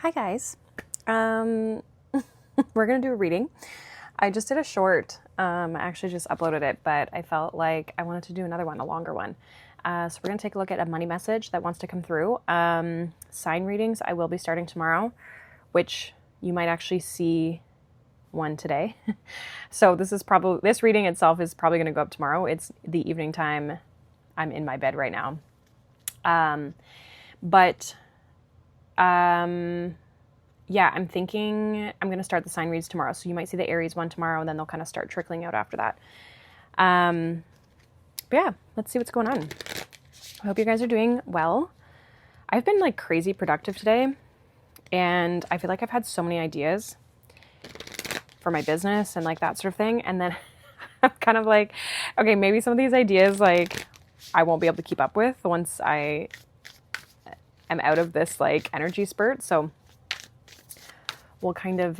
Hi guys. Um, we're gonna do a reading. I just did a short. I actually just uploaded it, but I felt like I wanted to do another one, a longer one. So we're gonna take a look at a money message that wants to come through. Sign readings I will be starting tomorrow, which you might actually see one today. So this reading itself is probably gonna go up tomorrow. It's the evening time. I'm in my bed right now. But yeah, I'm thinking I'm going to start the sign reads tomorrow. So you might see the Aries one tomorrow, and then they'll kind of start trickling out after that. But yeah, let's see what's going on. I hope you guys are doing well. I've been like crazy productive today, and I feel like I've had so many ideas for my business and like that sort of thing. And then I'm kind of like, okay, maybe some of these ideas like I won't be able to keep up with once I am out of this like energy spurt. So we'll kind of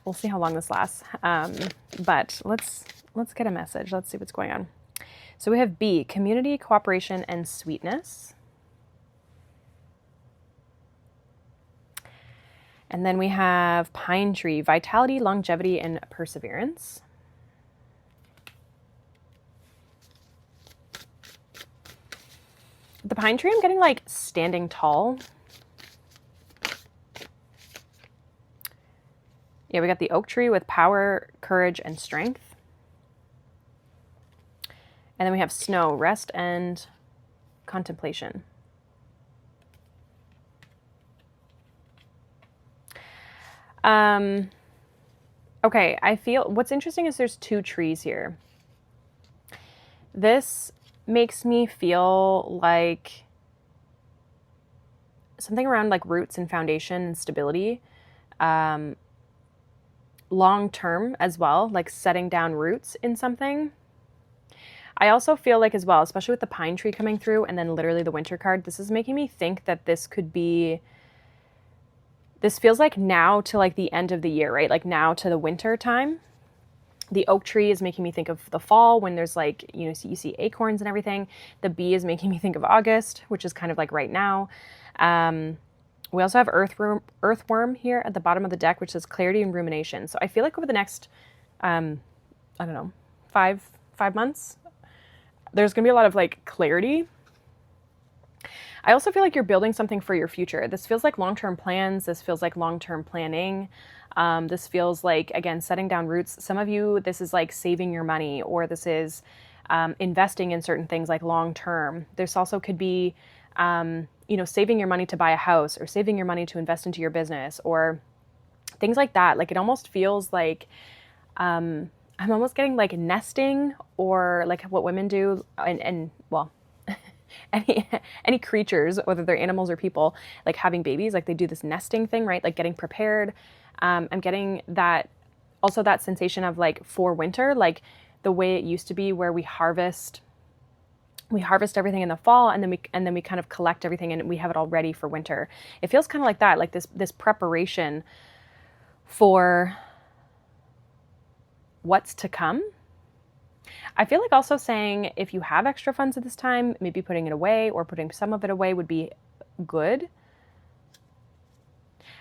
we'll see how long this lasts. But let's get a message. Let's see what's going on. So we have B, community, cooperation, and sweetness. And then we have pine tree, vitality, longevity, and perseverance. The pine tree, I'm getting like standing tall. Yeah, we got the oak tree with power, courage, and strength. And then we have snow, rest, and contemplation. Okay, I feel what's interesting is there's two trees here. This makes me feel like something around like roots and foundation and stability. Long term as well, like setting down roots in something. I also feel like as well, especially with the pine tree coming through and then literally the winter card, this is making me think that this feels like now to like the end of the year, right? Like now to the winter time. The oak tree is making me think of the fall when there's like, you see acorns and everything. The bee is making me think of August, which is kind of like right now. We also have earthworm here at the bottom of the deck, which says clarity and rumination. So I feel like over the next, I don't know, five months, there's going to be a lot of like clarity. I also feel like you're building something for your future. This feels like long-term plans. This feels like long-term planning. This feels like, again, setting down roots. Some of you, this is like saving your money, or this is investing in certain things like long-term. This also could be, saving your money to buy a house, or saving your money to invest into your business, or things like that. Like it almost feels like I'm almost getting like nesting, or like what women do, and well, any creatures, whether they're animals or people, like having babies, like they do this nesting thing, right? Like getting prepared. I'm getting that also that sensation of like for winter, like the way it used to be where we harvest everything in the fall, and then we kind of collect everything and we have it all ready for winter. It feels kind of like that, like this preparation for what's to come. I feel like also saying if you have extra funds at this time, maybe putting it away or putting some of it away would be good.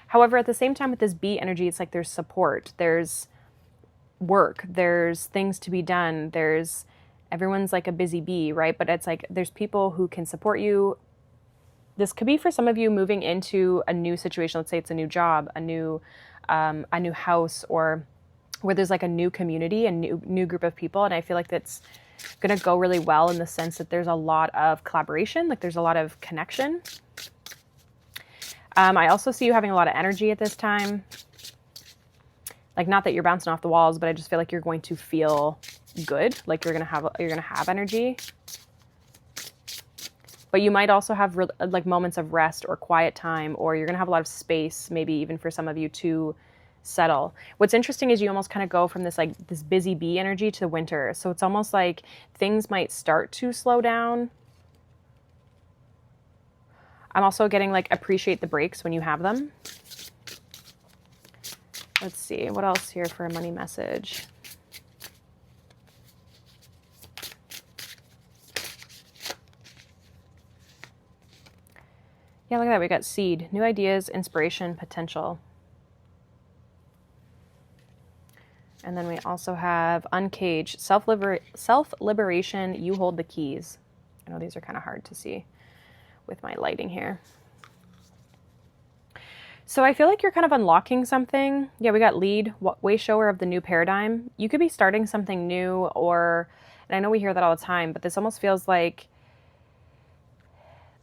However, at the same time with this bee energy, it's like there's support, there's work, there's things to be done, everyone's like a busy bee, right? But it's like there's people who can support you. This could be for some of you moving into a new situation. Let's say it's a new job, a new house, or where there's like a new community, a new group of people. And I feel like that's going to go really well in the sense that there's a lot of collaboration, like there's a lot of connection. I also see you having a lot of energy at this time. Like not that you're bouncing off the walls, but I just feel like you're going to feel good. Like you're going to have energy. But you might also have like moments of rest or quiet time, or you're going to have a lot of space, maybe even for some of you to settle. What's interesting is you almost kind of go from this busy bee energy to winter. So it's almost like things might start to slow down. I'm also getting like appreciate the breaks when you have them. Let's see, what else here for a money message? Yeah, look at that. We got seed, new ideas, inspiration, potential. And then we also have uncaged, self-liberation, you hold the keys. I know these are kind of hard to see with my lighting here. So I feel like you're kind of unlocking something. Yeah, we got lead, way shower of the new paradigm. You could be starting something new, or, and I know we hear that all the time, but this almost feels like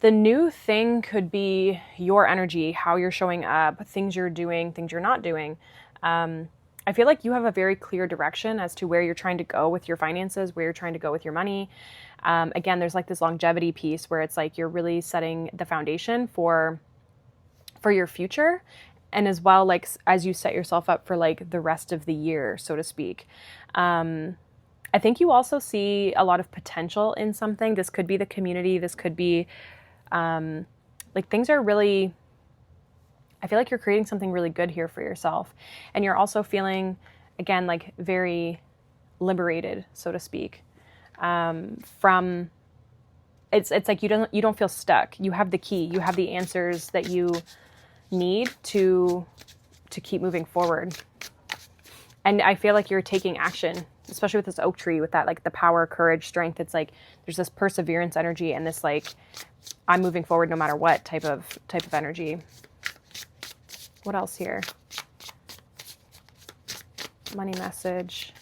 the new thing could be your energy, how you're showing up, things you're doing, things you're not doing. I feel like you have a very clear direction as to where you're trying to go with your finances, where you're trying to go with your money. Again, there's like this longevity piece where it's like you're really setting the foundation for your future, and as well, like as you set yourself up for like the rest of the year, so to speak. I think you also see a lot of potential in something. This could be the community. This could be like things are really, I feel like you're creating something really good here for yourself. And you're also feeling, again, like very liberated, so to speak, from, it's like you don't feel stuck. You have the key. You have the answers that you need to keep moving forward. And I feel like you're taking action, especially with this oak tree, with that, like the power, courage, strength. It's like there's this perseverance energy and this like I'm moving forward no matter what type of energy. What else here? Money message.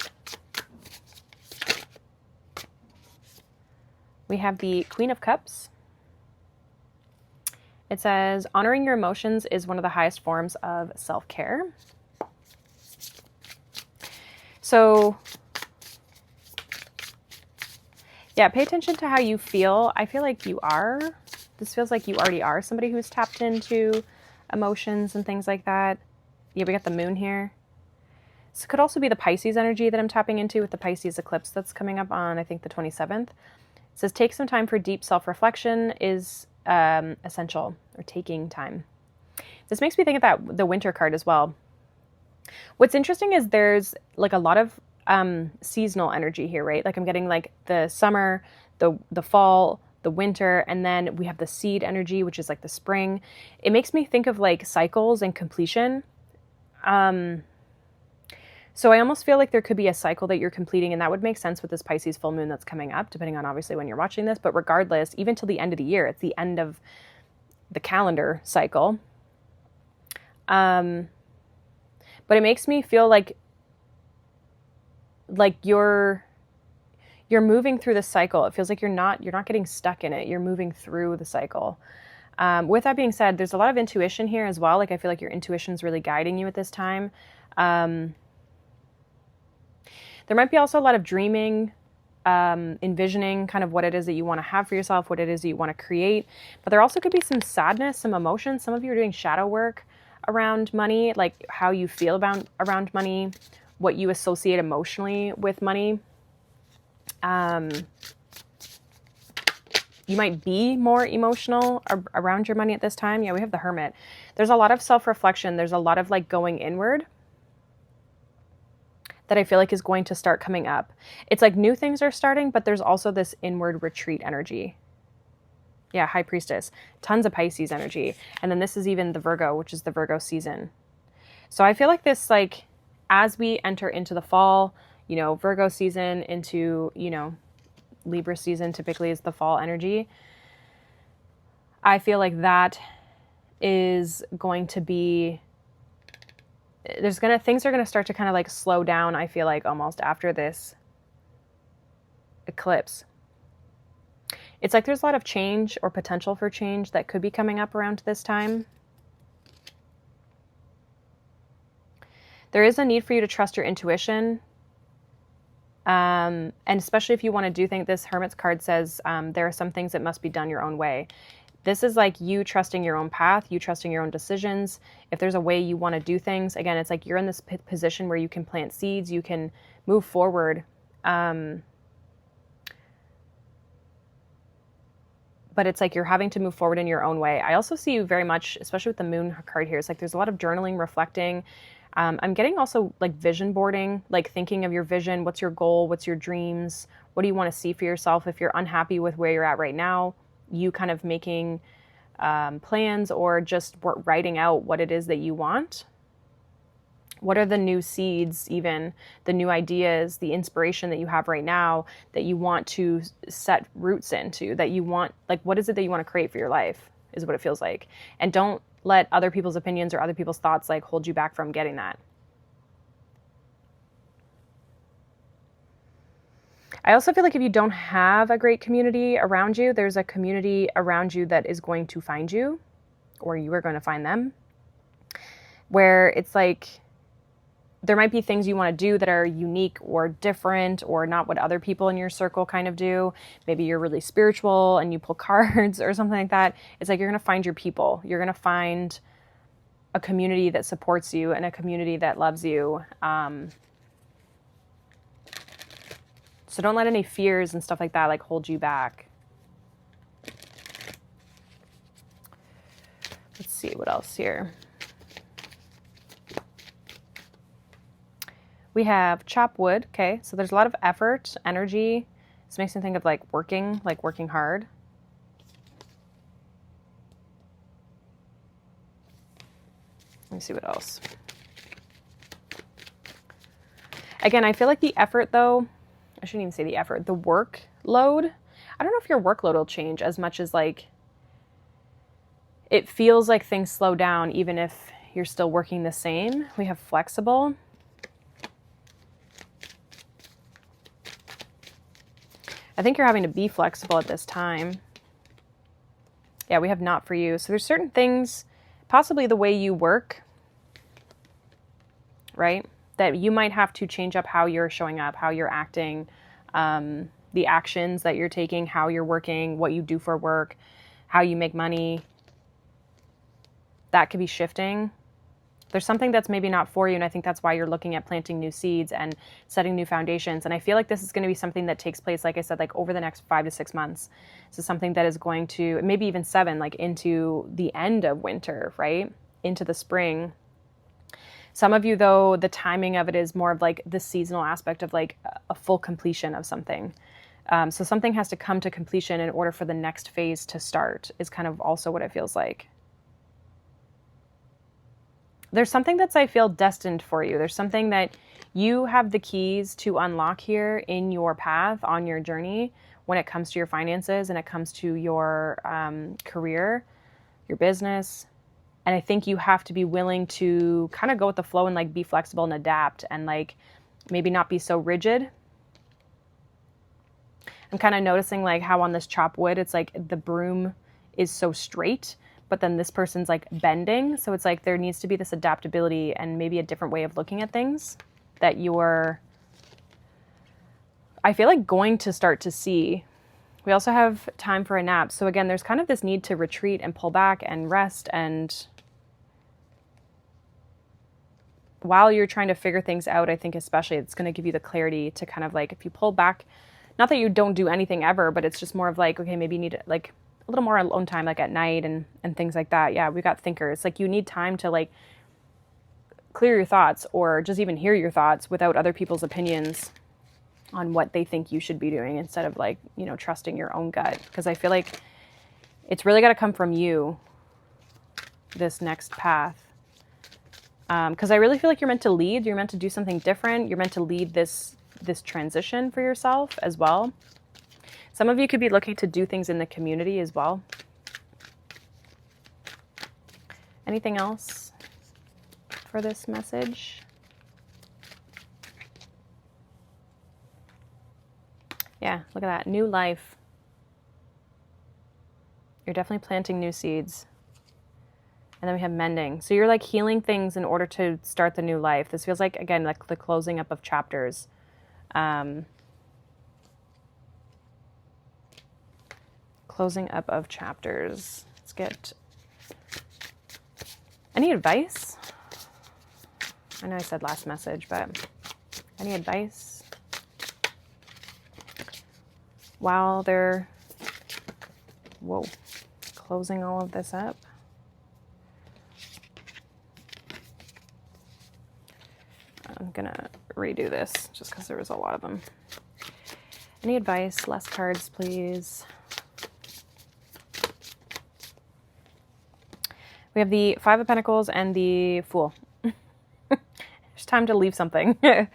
We have the Queen of Cups. It says, honoring your emotions is one of the highest forms of self-care. So, yeah, pay attention to how you feel. I feel like you are. This feels like you already are somebody who's tapped into emotions and things like that. Yeah, we got the moon here. This could also be the Pisces energy that I'm tapping into with the Pisces eclipse that's coming up on, I think, the 27th. It says, take some time for deep self-reflection is essential, or taking time. This makes me think of that the winter card as well. What's interesting is there's like a lot of seasonal energy here, right? Like I'm getting like the summer, the fall, the winter, and then we have the seed energy, which is like the spring. It makes me think of like cycles and completion. So I almost feel like there could be a cycle that you're completing, and that would make sense with this Pisces full moon that's coming up, depending on obviously when you're watching this. But regardless, even till the end of the year, it's the end of the calendar cycle. But it makes me feel like you're moving through the cycle. It feels like you're not getting stuck in it. You're moving through the cycle. With that being said, there's a lot of intuition here as well. Like I feel like your intuition's really guiding you at this time. There might be also a lot of dreaming, envisioning kind of what it is that you want to have for yourself, what it is that you want to create. But there also could be some sadness, some emotion. Some of you are doing shadow work around money, like how you feel around money, what you associate emotionally with money. You might be more emotional around your money at this time. Yeah, we have the Hermit. There's a lot of self-reflection. There's a lot of like going inward that I feel like is going to start coming up. It's like new things are starting, but there's also this inward retreat energy. Yeah, High Priestess. Tons of Pisces energy. And then this is even the Virgo, which is the Virgo season. So I feel like this, like, as we enter into the fall, you know, Virgo season into, you know, Libra season typically is the fall energy. I feel like that is going to be, things are going to start to kind of like slow down, I feel like, almost after this eclipse. It's like there's a lot of change or potential for change that could be coming up around this time. There is a need for you to trust your intuition. And especially if you want to do things, this Hermit's card says there are some things that must be done your own way. This is like you trusting your own path, you trusting your own decisions. If there's a way you want to do things, again, it's like you're in this position where you can plant seeds, you can move forward. But it's like you're having to move forward in your own way. I also see you very much, especially with the moon card here, it's like there's a lot of journaling, reflecting. I'm getting also like vision boarding, like thinking of your vision. What's your goal? What's your dreams? What do you want to see for yourself? If you're unhappy with where you're at right now, you kind of making plans, or just writing out what it is that you want. What are the new seeds, even the new ideas, the inspiration that you have right now that you want to set roots into, that you want, like, what is it that you want to create for your life is what it feels like. And don't let other people's opinions or other people's thoughts like hold you back from getting that. I also feel like if you don't have a great community around you, there's a community around you that is going to find you, or you are going to find them, where it's like there might be things you want to do that are unique or different or not what other people in your circle kind of do. Maybe you're really spiritual and you pull cards or something like that. It's like you're going to find your people. You're going to find a community that supports you and a community that loves you. So don't let any fears and stuff like that like hold you back. Let's see what else here. We have chop wood. Okay, so there's a lot of effort, energy. This makes me think of like working hard. Let me see what else. Again, I feel like the effort though, I shouldn't even say the effort, the workload. I don't know if your workload will change as much as like it feels like things slow down even if you're still working the same. We have flexible. I think you're having to be flexible at this time. Yeah, we have not for you. So there's certain things, possibly the way you work, right? That you might have to change up how you're showing up, how you're acting, the actions that you're taking, how you're working, what you do for work, how you make money. That could be shifting. There's something that's maybe not for you, and I think that's why you're looking at planting new seeds and setting new foundations. And I feel like this is going to be something that takes place, like I said, like over the next 5 to 6 months. So something that is going to, maybe even 7, like into the end of winter, right? Into the spring. Some of you, though, the timing of it is more of like the seasonal aspect of like a full completion of something. So something has to come to completion in order for the next phase to start, is kind of also what it feels like. There's something that's, I feel, destined for you. There's something that you have the keys to unlock here in your path, on your journey, when it comes to your finances and it comes to your career, your business. And I think you have to be willing to kind of go with the flow and like be flexible and adapt and like maybe not be so rigid. I'm kind of noticing like how on this chop wood, it's like the broom is so straight, but then this person's like bending. So it's like there needs to be this adaptability and maybe a different way of looking at things that you're, I feel like, going to start to see. We also have time for a nap. So again, there's kind of this need to retreat and pull back and rest. And while you're trying to figure things out, I think especially it's going to give you the clarity to kind of like, if you pull back, not that you don't do anything ever, but it's just more of like, okay, maybe you need like a little more alone time, like at night and things like that. Yeah, we got thinkers. Like you need time to like clear your thoughts or just even hear your thoughts without other people's opinions on what they think you should be doing, instead of like, you know, trusting your own gut. Because I feel like it's really got to come from you, this next path. Because I really feel like you're meant to lead. You're meant to do something different. You're meant to lead this transition for yourself as well. Some of you could be looking to do things in the community as well. Anything else for this message? Yeah, look at that. New life. You're definitely planting new seeds. And then we have mending. So you're like healing things in order to start the new life. This feels like, again, like the closing up of chapters. Closing up of chapters. Let's get any advice? I know I said last message, but any advice? While they're, closing all of this up. I'm gonna redo this just because there was a lot of them. Any advice? Less cards, please. We have the Five of Pentacles and the Fool. It's time to leave something. The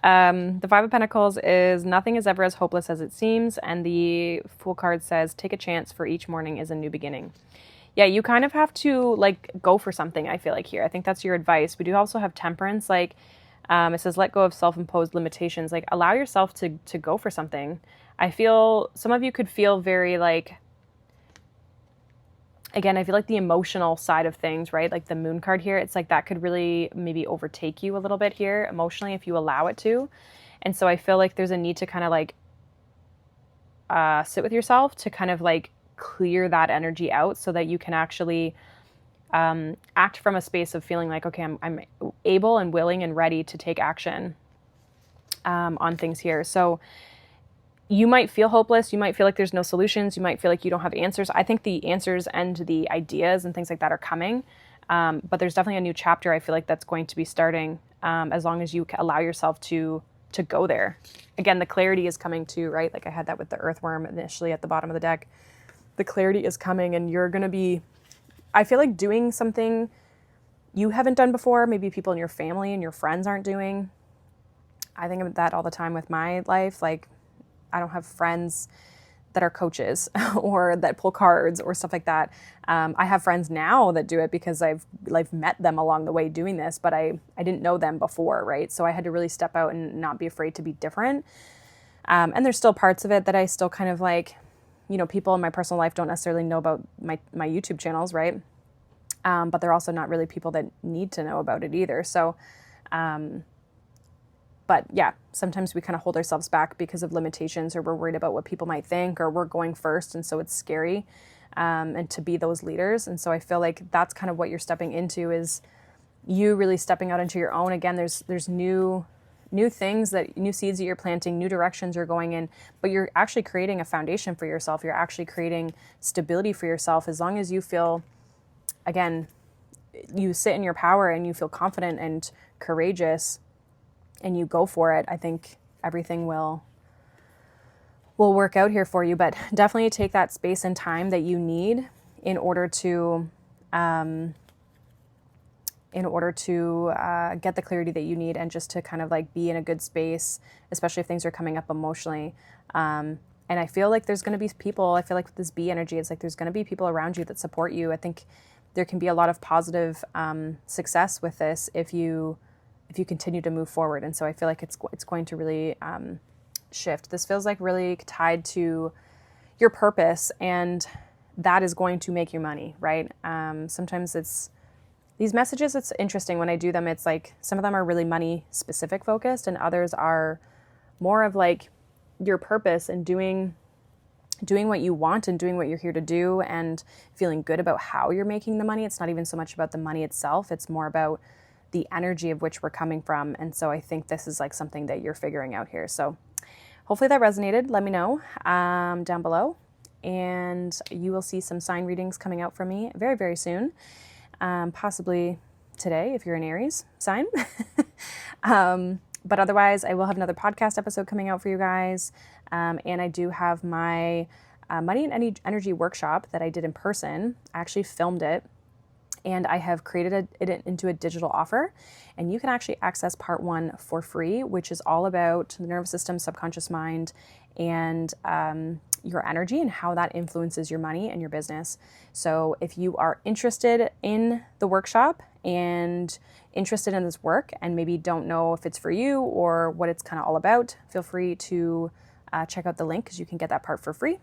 Five of Pentacles is nothing is ever as hopeless as it seems. And the Fool card says, take a chance, for each morning is a new beginning. Yeah, you kind of have to like go for something, I feel like here. I think that's your advice. We do also have Temperance. Like it says, let go of self-imposed limitations. Like allow yourself to go for something. I feel some of you could feel very like, again, I feel like the emotional side of things, right? Like the Moon card here, it's like that could really maybe overtake you a little bit here emotionally if you allow it to. And so I feel like there's a need to kind of like sit with yourself to kind of like clear that energy out so that you can actually act from a space of feeling like, okay, I'm able and willing and ready to take action on things here. So you might feel hopeless. You might feel like there's no solutions. You might feel like you don't have answers. I think the answers and the ideas and things like that are coming. But there's definitely a new chapter I feel like that's going to be starting as long as you allow yourself to go there. Again, the clarity is coming too, right? Like I had that with the earthworm initially at the bottom of the deck. The clarity is coming and you're going to be, I feel like doing something you haven't done before. Maybe people in your family and your friends aren't doing. I think of that all the time with my life. Like, I don't have friends that are coaches or that pull cards or stuff like that. I have friends now that do it because I've met them along the way doing this, but I didn't know them before, right? So I had to really step out and not be afraid to be different. And there's still parts of it that I still kind of like, you know, people in my personal life don't necessarily know about my YouTube channels, right? But they're also not really people that need to know about it either. So, but yeah, sometimes we kind of hold ourselves back because of limitations or we're worried about what people might think or we're going first. And so it's scary and to be those leaders. And so I feel like that's kind of what you're stepping into is you really stepping out into your own. Again, there's new things, new seeds that you're planting, new directions you're going in, but you're actually creating a foundation for yourself. You're actually creating stability for yourself as long as you feel, again, you sit in your power and you feel confident and courageous and you go for it. I think everything will work out here for you, but definitely take that space and time that you need in order to get the clarity that you need and just to kind of like be in a good space, especially if things are coming up emotionally. And I feel like there's going to be people, I feel like with this bee energy, it's like there's going to be people around you that support you. I think there can be a lot of positive success with this if you continue to move forward. And so I feel like it's going to really shift. This feels like really tied to your purpose, and that is going to make you money, right? Sometimes it's these messages, it's interesting when I do them. It's like some of them are really money specific focused and others are more of like your purpose and doing what you want and doing what you're here to do and feeling good about how you're making the money. It's not even so much about the money itself. It's more about the energy of which we're coming from. And so I think this is like something that you're figuring out here. So hopefully that resonated. Let me know down below. And you will see some sign readings coming out from me very, very soon. Possibly today if you're an Aries sign. But otherwise, I will have another podcast episode coming out for you guys. And I do have my Money and Energy workshop that I did in person. I actually filmed it. And I have created it into a digital offer. And you can actually access part 1 for free, which is all about the nervous system, subconscious mind, and your energy and how that influences your money and your business. So if you are interested in the workshop and interested in this work and maybe don't know if it's for you or what it's kind of all about, feel free to check out the link because you can get that part for free.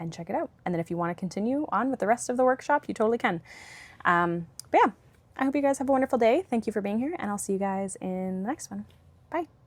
And check it out. And then if you want to continue on with the rest of the workshop, you totally can. But yeah, I hope you guys have a wonderful day. Thank you for being here, and I'll see you guys in the next one. Bye.